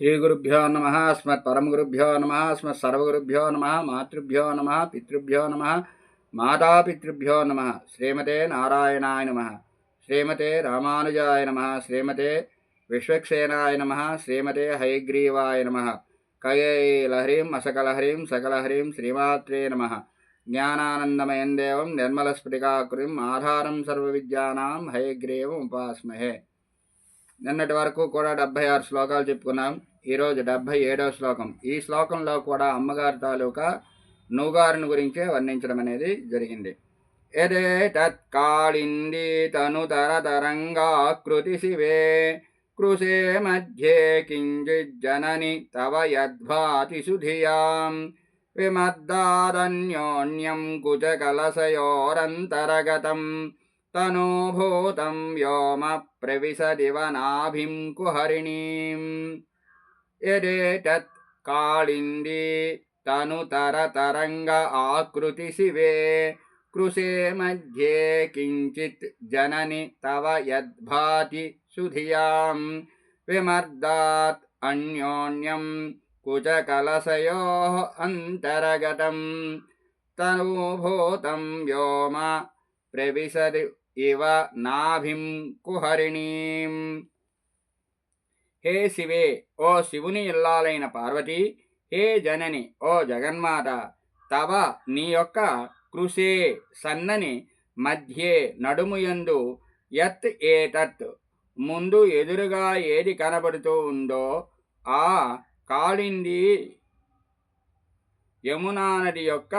श्रीगुरुभ्यो नमः। अस्मत्परमगुरुभ्यो नमः। अस्मत्सर्वगुरुभ्यो नमः। मातृभ्यो नमः। पितृभ्यो नमः। मातापितृभ्यो नमः। श्रीमते नारायणाय नमः। श्रीमते रामानुजाय नमः। श्रीमते विश्वक्सेनाय नमः। श्रीमते हयग्रीवाय नमः। कयैलहरीं असकलहरीं सकलहरीं श्रीमात्रे नमः। ज्ञानानन्दमयं देवं निर्मलस्फटिकाकृतिम् आधारं सर्वविद्यानां हयग्रीवम् उपास्महे। నిన్నటి వరకు కూడా 76 శ్లోకాలు చెప్పుకున్నాం. ఈరోజు 77వ శ్లోకం. ఈ శ్లోకంలో కూడా అమ్మగారి తాలూకా నూగారుని గురించే వర్ణించడం అనేది జరిగింది. ఎదే తత్కాళింది తను తరతరంగాకృతి శివే కృషే మధ్యే కించిజ్జనని తవ యద్భాతి సుధియాం విమద్దాదన్యోన్యం కుచకలశయోరంతరగతం తనోభూతం వ్యోమ ప్రవిశదివ నాభిం కుహరిణీం యదేతత్ కాళిందీ తనుతరతరంగ ఆకృతి శివే కృషే మధ్యే కించిత్ జనని తవ యద్భాతి సుధియాం విమర్దాత్ అన్యోన్యం కుచకలశయోః అంతరగతం తనూభూతం వ్యోమ ప్రవిశది ఇవ నాభిం కుహరిణీం. హే శివే, ఓ శివుని ఇల్లాలైన పార్వతి, హే జనని, ఓ జగన్మాత, తవ నీ యొక్క కృషే సన్నని మధ్యే నడుముయందు యత్ ఏతత్ ముందు ఎదురుగా ఏది కనబడుతూ ఉందో ఆ కాళింది యమునా నది యొక్క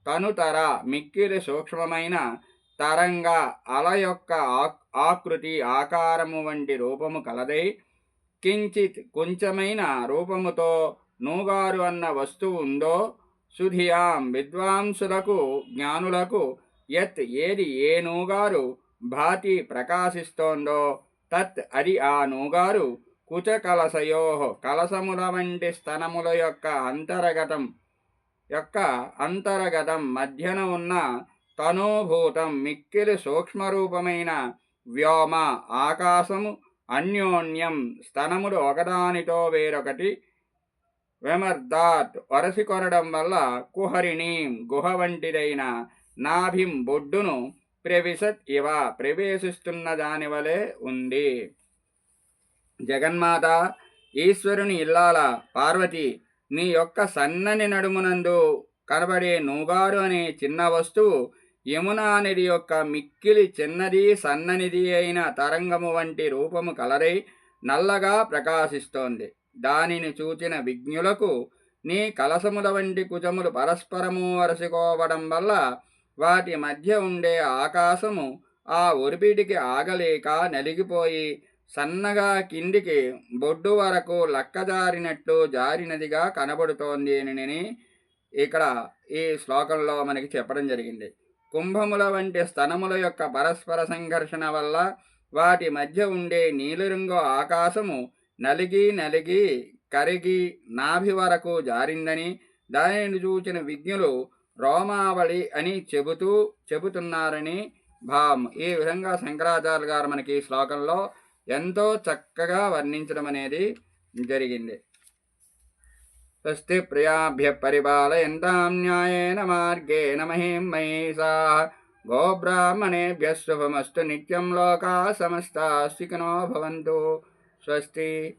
తనుతర మిక్కిలి సూక్ష్మమైన తరంగ అల యొక్క ఆకృతి ఆకారము వంటి రూపము కలదై కించిత్ కొంచెమైన రూపముతో నూగారు అన్న వస్తువు ఉందో సుధియాం విద్వాంసులకు జ్ఞానులకు యత్ ఏది ఏ నూగారు భాతి ప్రకాశిస్తోందో తత్ అది ఆ నూగారు కుచకలశయో కలసముల వంటి స్తనముల యొక్క అంతరగతం మధ్యన ఉన్న తనోభూతం మిక్కిలి సూక్ష్మరూపమైన వ్యోమ ఆకాశము అన్యోన్యం స్తనములు ఒకదానితో వేరొకటి విమర్దాత్ వరసి కొనడం వల్ల కుహరిణీం గుహ వంటిదైన నాభిం బొడ్డును ప్రవిశత్ ఇవ ప్రవేశిస్తున్న దాని వలె ఉంది. జగన్మాత, ఈశ్వరుని ఇల్లాల పార్వతి, నీ యొక్క సన్నని నడుమునందు కనబడే నూగారు అనే చిన్న వస్తువు యమునా నది యొక్క మిక్కిలి చిన్నది సన్ననిది అయిన తరంగము వంటి రూపము కలరై నల్లగా ప్రకాశిస్తోంది. దానిని చూచిన విజ్ఞులకు నీ కలసముల వంటి కుచములు పరస్పరము వరసుకోవడం వల్ల వాటి మధ్య ఉండే ఆకాశము ఆ ఒరిపిటికి ఆగలేక నలిగిపోయి సన్నగా కిందికి బొడ్డు వరకు లక్కజారినట్లు జారినదిగా కనబడుతోంది అని ఇక్కడ ఈ శ్లోకంలో మనకి చెప్పడం జరిగింది. కుంభముల వంటి స్తనముల యొక్క పరస్పర సంఘర్షణ వల్ల వాటి మధ్య ఉండే నీలిరంగు ఆకాశము నలిగి కరిగి నాభి వరకు జారిందని దానిని చూచిన విజ్ఞులు రోమావళి అని చెబుతున్నారని భావం. ఈ విధంగా శంకరాచార్య గారు మనకి ఈ శ్లోకంలో ఎంతో చక్కగా వర్ణించడం అనేది జరిగింది. స్వస్తి ప్రియాభ్య పరిపాలయంతాం న్యాయేన మార్గేణ మహీం మహీషాః గోబ్రాహ్మణేభ్యః శుభమస్తు నిత్యం లోకాః సమస్తాః సుఖినో భవంతు. స్వస్తి.